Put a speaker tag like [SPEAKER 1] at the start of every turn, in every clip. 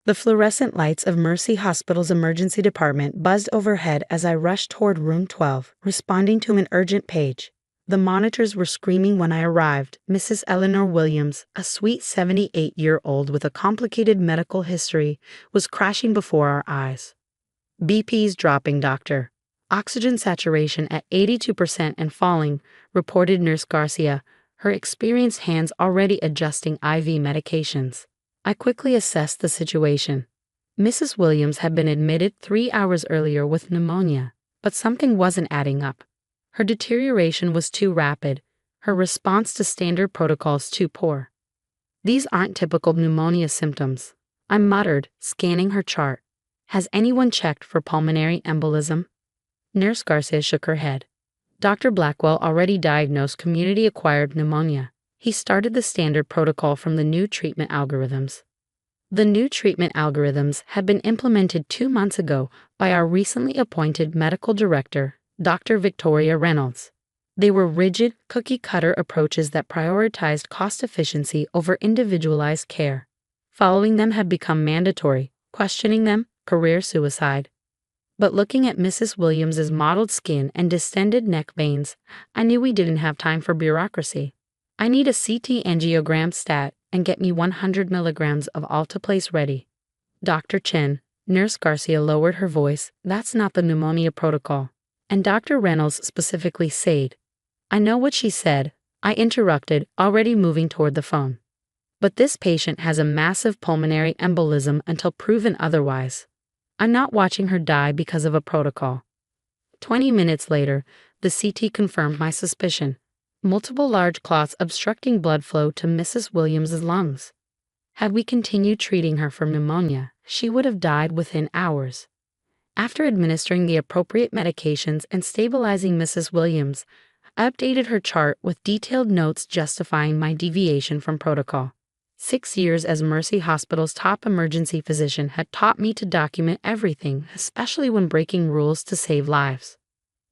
[SPEAKER 1] The fluorescent lights of Mercy Hospital's emergency department buzzed overhead as I rushed toward room 12, responding to an urgent page. The monitors were screaming when I arrived. Mrs. Eleanor Williams, a sweet 78-year-old with a complicated medical history, was crashing before our eyes. BP's dropping, doctor. Oxygen saturation at 82% and falling, reported Nurse Garcia, her experienced hands already adjusting IV medications. I quickly assessed the situation. Mrs. Williams had been admitted 3 hours earlier with pneumonia, but something wasn't adding up. Her deterioration was too rapid, her response to standard protocols too poor. These aren't typical pneumonia symptoms, I muttered, scanning her chart. Has anyone checked for pulmonary embolism? Nurse Garcia shook her head. Dr. Blackwell already diagnosed community-acquired pneumonia. He started the standard protocol from the new treatment algorithms. The new treatment algorithms had been implemented 2 months ago by our recently appointed medical director, Dr. Victoria Reynolds. They were rigid, cookie-cutter approaches that prioritized cost efficiency over individualized care. Following them had become mandatory, questioning them, career suicide. But looking at Mrs. Williams's mottled skin and distended neck veins, I knew we didn't have time for bureaucracy. I need a CT angiogram stat and get me 100 milligrams of alteplase ready. Dr. Chen, Nurse Garcia lowered her voice, that's not the pneumonia protocol. And Dr. Reynolds specifically said, I know what she said, I interrupted, already moving toward the phone. But this patient has a massive pulmonary embolism until proven otherwise. I'm not watching her die because of a protocol. 20 minutes later, the CT confirmed my suspicion. Multiple large clots obstructing blood flow to Mrs. Williams's lungs. Had we continued treating her for pneumonia, she would have died within hours. After administering the appropriate medications and stabilizing Mrs. Williams, I updated her chart with detailed notes justifying my deviation from protocol. 6 years as Mercy Hospital's top emergency physician had taught me to document everything, especially when breaking rules to save lives.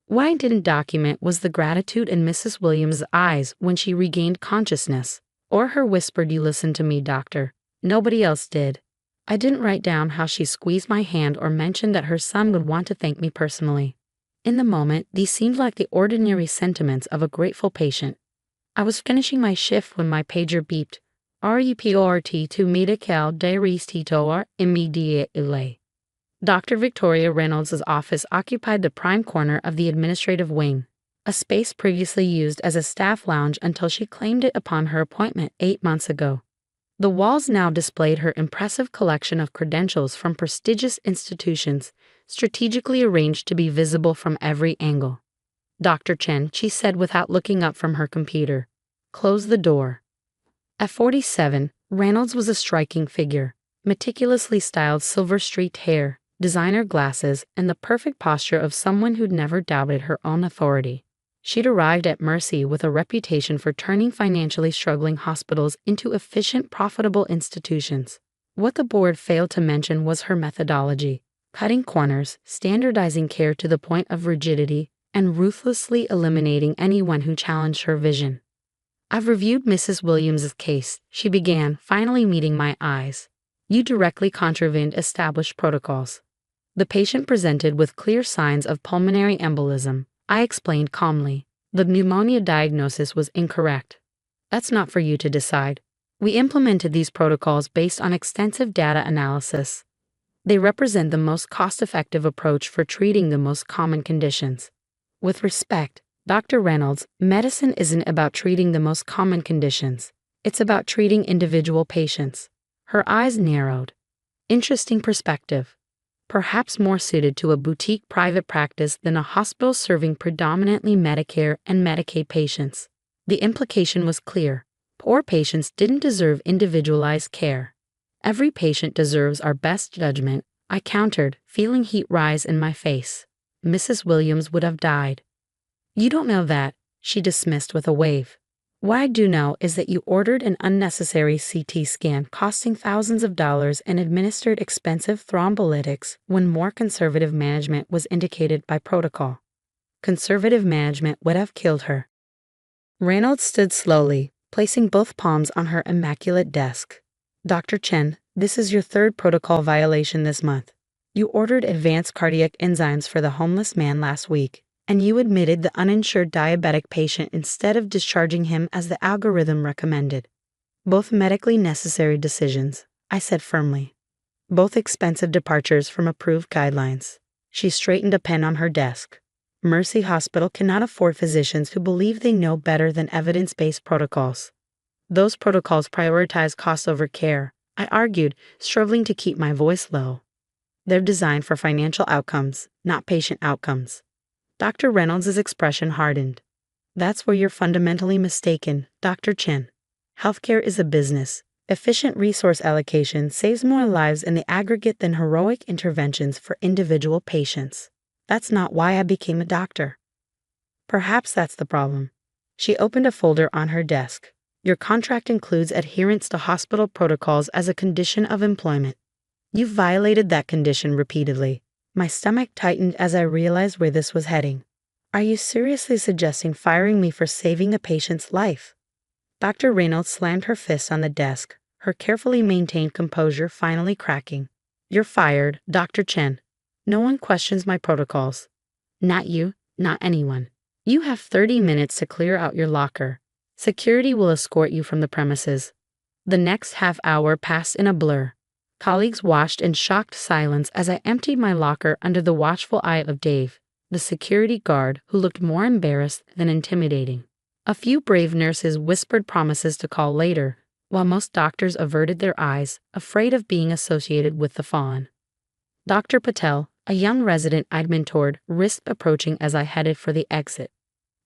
[SPEAKER 1] What I didn't document was the gratitude in Mrs. Williams' eyes when she regained consciousness, or her whispered, "You listen to me, doctor." Nobody else did. I didn't write down how she squeezed my hand or mentioned that her son would want to thank me personally. In the moment, these seemed like the ordinary sentiments of a grateful patient. I was finishing my shift when my pager beeped. Report to medical director immediately. Dr. Victoria Reynolds' office occupied the prime corner of the administrative wing, a space previously used as a staff lounge until she claimed it upon her appointment 8 months ago. The walls now displayed her impressive collection of credentials from prestigious institutions, strategically arranged to be visible from every angle. Dr. Chen, she said without looking up from her computer. Close the door. At 47, Reynolds was a striking figure, meticulously styled silver-streaked hair, designer glasses, and the perfect posture of someone who'd never doubted her own authority. She'd arrived at Mercy with a reputation for turning financially struggling hospitals into efficient, profitable institutions. What the board failed to mention was her methodology, cutting corners, standardizing care to the point of rigidity, and ruthlessly eliminating anyone who challenged her vision. I've reviewed Mrs. Williams's case, she began, finally meeting my eyes. You directly contravened established protocols. The patient presented with clear signs of pulmonary embolism. I explained calmly. The pneumonia diagnosis was incorrect. That's not for you to decide. We implemented these protocols based on extensive data analysis. They represent the most cost-effective approach for treating the most common conditions. With respect, Dr. Reynolds, medicine isn't about treating the most common conditions. It's about treating individual patients. Her eyes narrowed. Interesting perspective. Perhaps more suited to a boutique private practice than a hospital serving predominantly Medicare and Medicaid patients. The implication was clear. Poor patients didn't deserve individualized care. Every patient deserves our best judgment, I countered, feeling heat rise in my face. Mrs. Williams would have died. You don't know that, she dismissed with a wave. What I do know is that you ordered an unnecessary CT scan costing thousands of dollars and administered expensive thrombolytics when more conservative management was indicated by protocol. Conservative management would have killed her. Reynolds stood slowly, placing both palms on her immaculate desk. Dr. Chen, this is your third protocol violation this month. You ordered advanced cardiac enzymes for the homeless man last week, and you admitted the uninsured diabetic patient instead of discharging him as the algorithm recommended. Both medically necessary decisions, I said firmly. Both expensive departures from approved guidelines. She straightened a pen on her desk. Mercy Hospital cannot afford physicians who believe they know better than evidence-based protocols. Those protocols prioritize cost over care, I argued, struggling to keep my voice low. They're designed for financial outcomes, not patient outcomes. Dr. Reynolds' expression hardened. That's where you're fundamentally mistaken, Dr. Chen. Healthcare is a business. Efficient resource allocation saves more lives in the aggregate than heroic interventions for individual patients. That's not why I became a doctor. Perhaps that's the problem. She opened a folder on her desk. Your contract includes adherence to hospital protocols as a condition of employment. You've violated that condition repeatedly. My stomach tightened as I realized where this was heading. Are you seriously suggesting firing me for saving a patient's life? Dr. Reynolds slammed her fist on the desk, her carefully maintained composure finally cracking. You're fired, Dr. Chen. No one questions my protocols. Not you, not anyone. You have 30 minutes to clear out your locker. Security will escort you from the premises. The next half hour passed in a blur. Colleagues watched in shocked silence as I emptied my locker under the watchful eye of Dave, the security guard who looked more embarrassed than intimidating. A few brave nurses whispered promises to call later, while most doctors averted their eyes, afraid of being associated with the fallen. Dr. Patel, a young resident I'd mentored, risked approaching as I headed for the exit.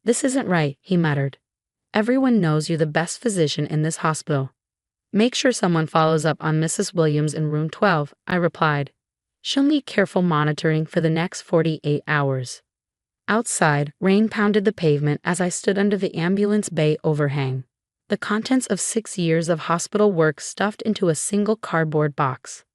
[SPEAKER 1] This isn't right, he muttered. Everyone knows you're the best physician in this hospital. Make sure someone follows up on Mrs. Williams in room 12, I replied. She'll need careful monitoring for the next 48 hours. Outside, rain pounded the pavement as I stood under the ambulance bay overhang. The contents of 6 years of hospital work stuffed into a single cardboard box.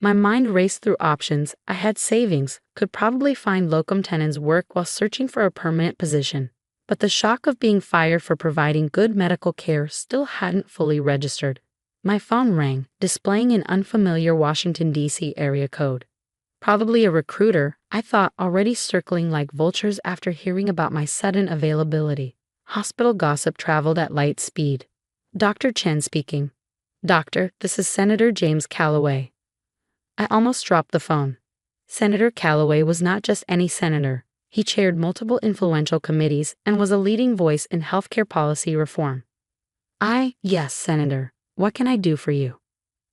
[SPEAKER 1] My mind raced through options. I had savings, could probably find locum tenens work while searching for a permanent position. But the shock of being fired for providing good medical care still hadn't fully registered. My phone rang, displaying an unfamiliar Washington, D.C. area code. Probably a recruiter, I thought, already circling like vultures after hearing about my sudden availability. Hospital gossip traveled at light speed. Dr. Chen speaking. Doctor, this is Senator James Calloway. I almost dropped the phone. Senator Calloway was not just any senator. He chaired multiple influential committees and was a leading voice in healthcare policy reform. Yes, Senator. What can I do for you?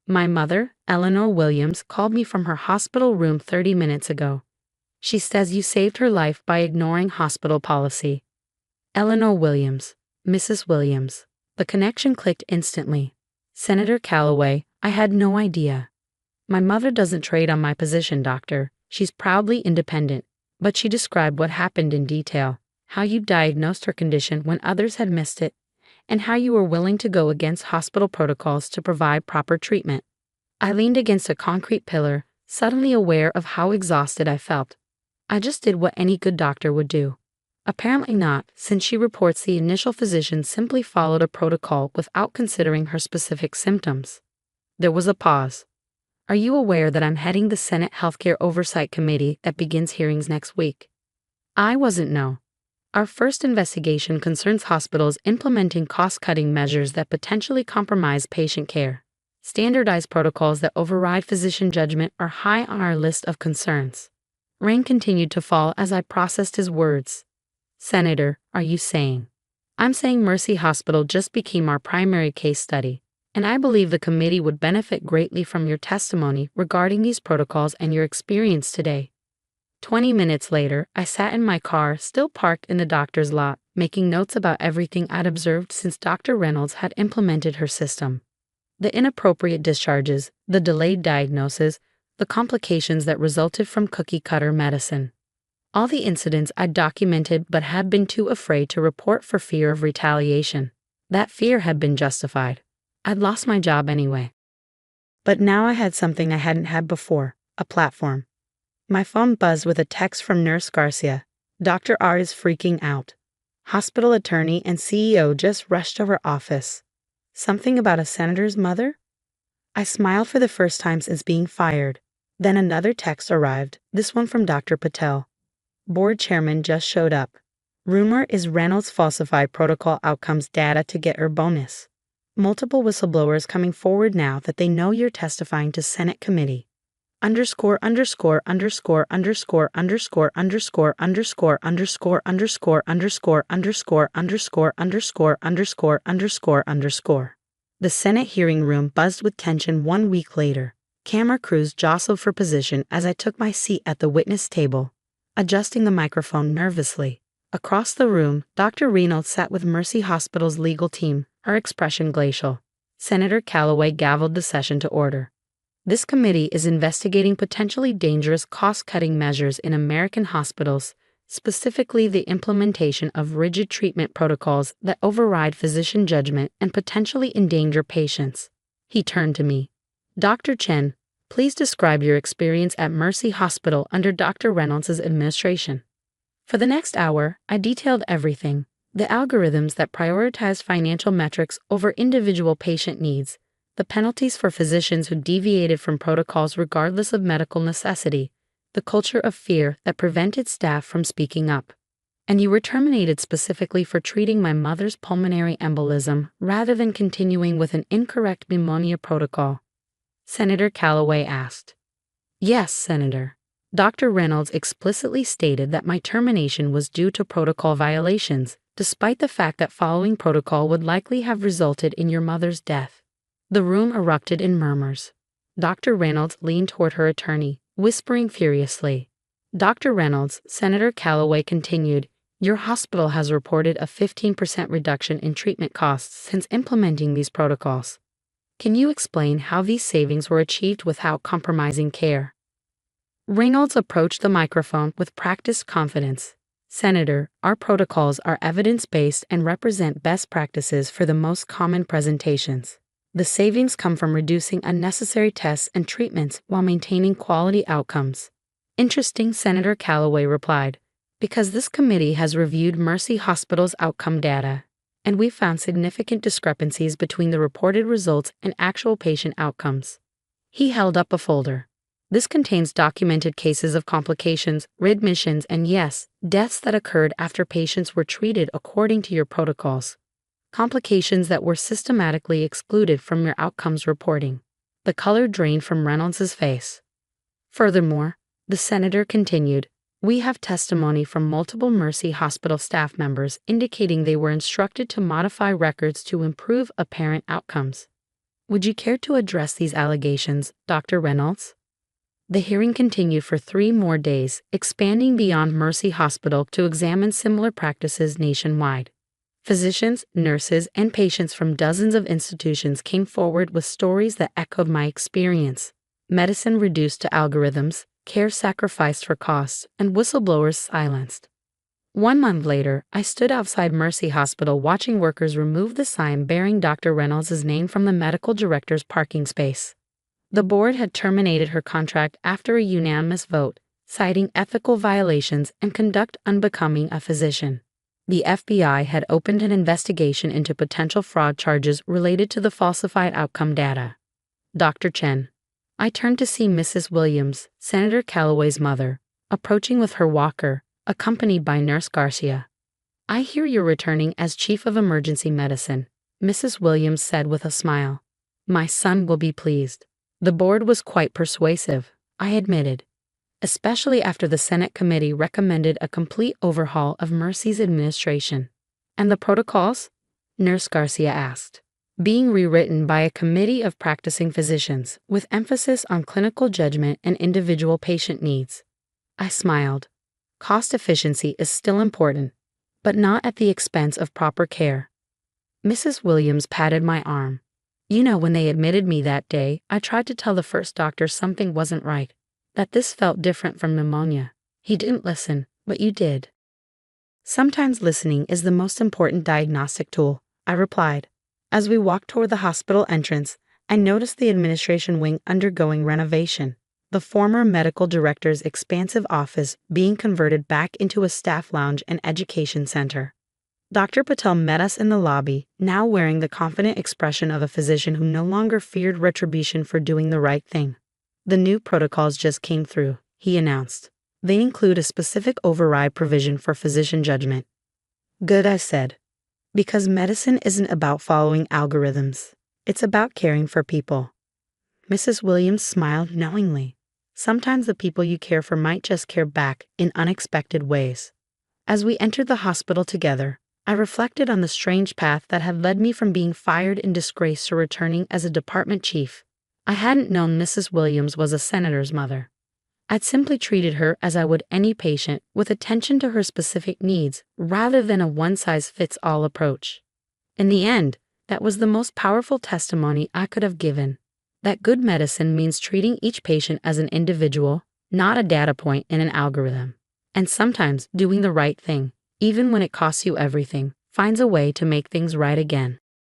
[SPEAKER 1] My mother, Eleanor Williams, called me from her hospital room 30 minutes ago. She says you saved her life by ignoring hospital policy. Eleanor Williams, Mrs. Williams. The connection clicked instantly. Senator Calloway, I had no idea. My mother doesn't trade on my position, doctor. She's proudly independent. But she described what happened in detail, how you diagnosed her condition when others had missed it, and how you were willing to go against hospital protocols to provide proper treatment. I leaned against a concrete pillar, suddenly aware of how exhausted I felt. I just did what any good doctor would do. Apparently not, since she reports the initial physician simply followed a protocol without considering her specific symptoms. There was a pause. Are you aware that I'm heading the Senate Healthcare Oversight Committee that begins hearings next week? I wasn't. No. Our first investigation concerns hospitals implementing cost-cutting measures that potentially compromise patient care. Standardized protocols that override physician judgment are high on our list of concerns. Rain continued to fall as I processed his words. Senator, are you saying? I'm saying Mercy Hospital just became our primary case study. And I believe the committee would benefit greatly from your testimony regarding these protocols and your experience today. 20 minutes later, I sat in my car, still parked in the doctor's lot, making notes about everything I'd observed since Dr. Reynolds had implemented her system. The inappropriate discharges, the delayed diagnosis, the complications that resulted from cookie-cutter medicine. All the incidents I'd documented but had been too afraid to report for fear of retaliation. That fear had been justified. I'd lost my job anyway. But now I had something I hadn't had before, a platform. My phone buzzed with a text from Nurse Garcia. Dr. R is freaking out. Hospital attorney and CEO just rushed to her office. Something about a senator's mother? I smiled for the first time since being fired. Then another text arrived, this one from Dr. Patel. Board chairman just showed up. Rumor is Reynolds falsified protocol outcomes data to get her bonus. Multiple whistleblowers coming forward now that they know you're testifying to Senate committee. Underscore underscore underscore underscore underscore underscore underscore underscore underscore underscore underscore underscore underscore underscore underscore underscore. The Senate hearing room buzzed with tension 1 week later. Camera crews jostled for position as I took my seat at the witness table, adjusting the microphone nervously. Across the room, Dr. Reynolds sat with Mercy Hospital's legal team, her expression glacial. Senator Callaway gavelled the session to order. This committee is investigating potentially dangerous cost-cutting measures in American hospitals, specifically the implementation of rigid treatment protocols that override physician judgment and potentially endanger patients. He turned to me. Dr. Chen, please describe your experience at Mercy Hospital under Dr. Reynolds' administration. For the next hour, I detailed everything: the algorithms that prioritize financial metrics over individual patient needs, the penalties for physicians who deviated from protocols regardless of medical necessity, the culture of fear that prevented staff from speaking up. And you were terminated specifically for treating my mother's pulmonary embolism rather than continuing with an incorrect pneumonia protocol. Senator Callaway asked. Yes, Senator. Dr. Reynolds explicitly stated that my termination was due to protocol violations, despite the fact that following protocol would likely have resulted in your mother's death. The room erupted in murmurs. Dr. Reynolds leaned toward her attorney, whispering furiously. Dr. Reynolds, Senator Callaway continued, your hospital has reported a 15% reduction in treatment costs since implementing these protocols. Can you explain how these savings were achieved without compromising care? Reynolds approached the microphone with practiced confidence. Senator, our protocols are evidence-based and represent best practices for the most common presentations. The savings come from reducing unnecessary tests and treatments while maintaining quality outcomes. Interesting, Senator Callaway replied, because this committee has reviewed Mercy Hospital's outcome data, and we found significant discrepancies between the reported results and actual patient outcomes. He held up a folder. This contains documented cases of complications, readmissions, and yes, deaths that occurred after patients were treated according to your protocols. Complications that were systematically excluded from your outcomes reporting. The color drained from Reynolds' face. Furthermore, the senator continued, we have testimony from multiple Mercy Hospital staff members indicating they were instructed to modify records to improve apparent outcomes. Would you care to address these allegations, Dr. Reynolds? The hearing continued for 3 more days, expanding beyond Mercy Hospital to examine similar practices nationwide. Physicians, nurses, and patients from dozens of institutions came forward with stories that echoed my experience. Medicine reduced to algorithms, care sacrificed for costs, and whistleblowers silenced. 1 month later, I stood outside Mercy Hospital watching workers remove the sign bearing Dr. Reynolds' name from the medical director's parking space. The board had terminated her contract after a unanimous vote, citing ethical violations and conduct unbecoming a physician. The FBI had opened an investigation into potential fraud charges related to the falsified outcome data. Dr. Chen. I turned to see Mrs. Williams, Senator Callaway's mother, approaching with her walker, accompanied by Nurse Garcia. I hear you're returning as Chief of Emergency Medicine, Mrs. Williams said with a smile. My son will be pleased. The board was quite persuasive, I admitted, especially after the Senate committee recommended a complete overhaul of Mercy's administration. And the protocols? Nurse Garcia asked. Being rewritten by a committee of practicing physicians with emphasis on clinical judgment and individual patient needs. I smiled. Cost efficiency is still important, but not at the expense of proper care. Mrs. Williams patted my arm. You know, when they admitted me that day, I tried to tell the first doctor something wasn't right, that this felt different from pneumonia. He didn't listen, but you did. Sometimes listening is the most important diagnostic tool, I replied. As we walked toward the hospital entrance, I noticed the administration wing undergoing renovation, the former medical director's expansive office being converted back into a staff lounge and education center. Dr. Patel met us in the lobby, now wearing the confident expression of a physician who no longer feared retribution for doing the right thing. The new protocols just came through, he announced. They include a specific override provision for physician judgment. Good, I said. Because medicine isn't about following algorithms. It's about caring for people. Mrs. Williams smiled knowingly. Sometimes the people you care for might just care back in unexpected ways. As we entered the hospital together, I reflected on the strange path that had led me from being fired in disgrace to returning as a department chief. I hadn't known Mrs. Williams was a senator's mother. I'd simply treated her as I would any patient, with attention to her specific needs, rather than a one-size-fits-all approach. In the end, that was the most powerful testimony I could have given. That good medicine means treating each patient as an individual, not a data point in an algorithm. And sometimes doing the right thing, even when it costs you everything, finds a way to make things right again.